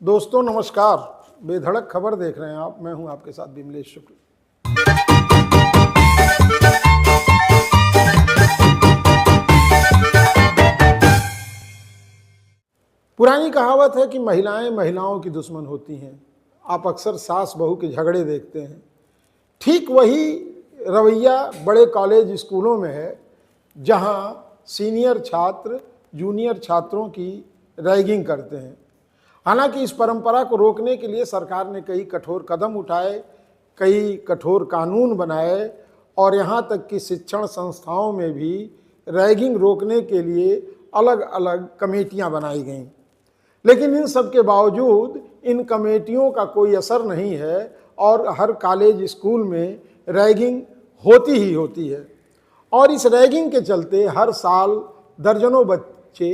दोस्तों नमस्कार, बेधड़क खबर देख रहे हैं आप। मैं हूं आपके साथ विमलेश शुक्ल। पुरानी कहावत है कि महिलाएं महिलाओं की दुश्मन होती हैं। आप अक्सर सास बहू के झगड़े देखते हैं। ठीक वही रवैया बड़े कॉलेज स्कूलों में है, जहां सीनियर छात्र जूनियर छात्रों की रैगिंग करते हैं। हालांकि इस परंपरा को रोकने के लिए सरकार ने कई कठोर कदम उठाए, कई कठोर कानून बनाए और यहाँ तक कि शिक्षण संस्थाओं में भी रैगिंग रोकने के लिए अलग अलग कमेटियाँ बनाई गईं। लेकिन इन सब के बावजूद इन कमेटियों का कोई असर नहीं है और हर कॉलेज स्कूल में रैगिंग होती ही होती है। और इस रैगिंग के चलते हर साल दर्जनों बच्चे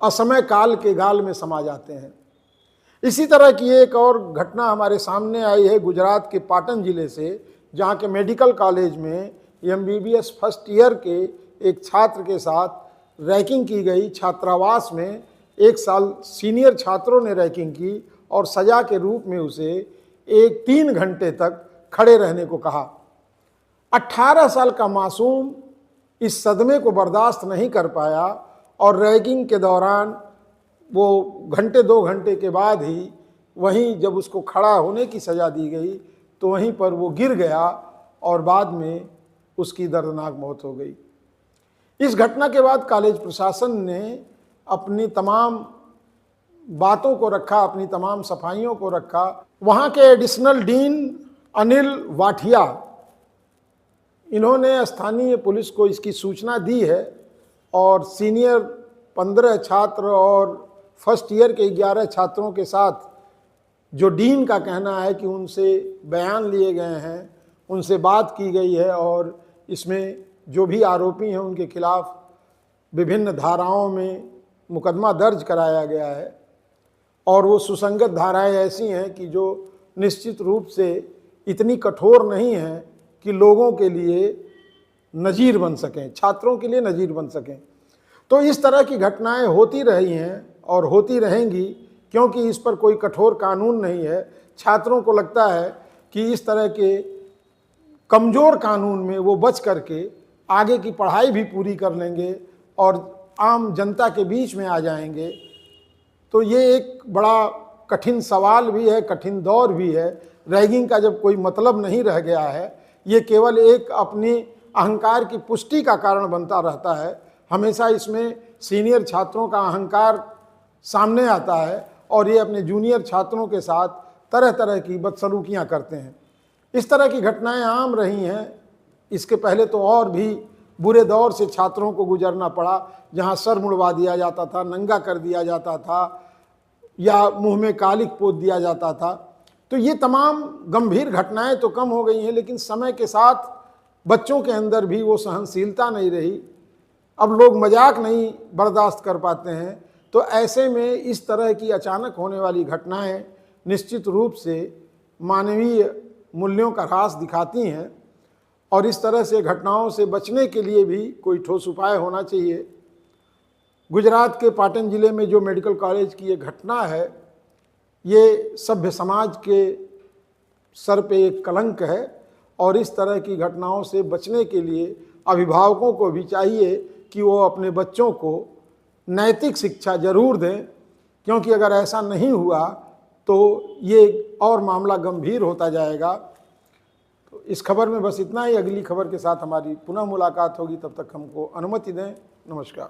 असमय काल के गाल में समा जाते हैं। इसी तरह की एक और घटना हमारे सामने आई है गुजरात के पाटन जिले से, जहाँ के मेडिकल कॉलेज में MBBS फर्स्ट ईयर के एक छात्र के साथ रैगिंग की गई। छात्रावास में 1 साल सीनियर छात्रों ने रैगिंग की और सजा के रूप में उसे 3 घंटे तक खड़े रहने को कहा। 18 साल का मासूम इस सदमे को बर्दाश्त नहीं कर पाया और रैगिंग के दौरान वो 1-2 घंटे के बाद ही वहीं जब उसको खड़ा होने की सज़ा दी गई तो वहीं पर वो गिर गया और बाद में उसकी दर्दनाक मौत हो गई। इस घटना के बाद कॉलेज प्रशासन ने अपनी तमाम बातों को रखा, अपनी तमाम सफाइयों को रखा। वहाँ के एडिशनल डीन अनिल वाठिया, इन्होंने स्थानीय पुलिस को इसकी सूचना दी है और सीनियर 15 छात्र और फर्स्ट ईयर के 11 छात्रों के साथ जो डीन का कहना है कि उनसे बयान लिए गए हैं, उनसे बात की गई है और इसमें जो भी आरोपी हैं उनके खिलाफ विभिन्न धाराओं में मुकदमा दर्ज कराया गया है। और वो सुसंगत धाराएं ऐसी हैं कि जो निश्चित रूप से इतनी कठोर नहीं हैं कि लोगों के लिए नज़ीर बन सकें, छात्रों के लिए नज़ीर बन सकें। तो इस तरह की घटनाएं होती रही हैं और होती रहेंगी, क्योंकि इस पर कोई कठोर कानून नहीं है। छात्रों को लगता है कि इस तरह के कमज़ोर कानून में वो बच करके आगे की पढ़ाई भी पूरी कर लेंगे और आम जनता के बीच में आ जाएंगे। तो ये एक बड़ा कठिन सवाल भी है, कठिन दौर भी है। रैगिंग का जब कोई मतलब नहीं रह गया है, ये केवल एक अपनी अहंकार की पुष्टि का कारण बनता रहता है। हमेशा इसमें सीनियर छात्रों का अहंकार सामने आता है और ये अपने जूनियर छात्रों के साथ तरह तरह की बदसलूकियाँ करते हैं। इस तरह की घटनाएं आम रही हैं। इसके पहले तो और भी बुरे दौर से छात्रों को गुजरना पड़ा, जहां सर मुड़वा दिया जाता था, नंगा कर दिया जाता था या मुंह में कालिक पोत दिया जाता था। तो ये तमाम गंभीर घटनाएं तो कम हो गई हैं, लेकिन समय के साथ बच्चों के अंदर भी वो सहनशीलता नहीं रही। अब लोग मजाक नहीं बर्दाश्त कर पाते हैं। तो ऐसे में इस तरह की अचानक होने वाली घटनाएं निश्चित रूप से मानवीय मूल्यों का ह्रास दिखाती हैं और इस तरह से घटनाओं से बचने के लिए भी कोई ठोस उपाय होना चाहिए। गुजरात के पाटन जिले में जो मेडिकल कॉलेज की ये घटना है, ये सभ्य समाज के सर पे एक कलंक है और इस तरह की घटनाओं से बचने के लिए अभिभावकों को भी चाहिए कि वो अपने बच्चों को नैतिक शिक्षा जरूर दें, क्योंकि अगर ऐसा नहीं हुआ तो ये और मामला गंभीर होता जाएगा। तो इस खबर में बस इतना ही। अगली खबर के साथ हमारी पुनः मुलाकात होगी, तब तक हमको अनुमति दें। नमस्कार।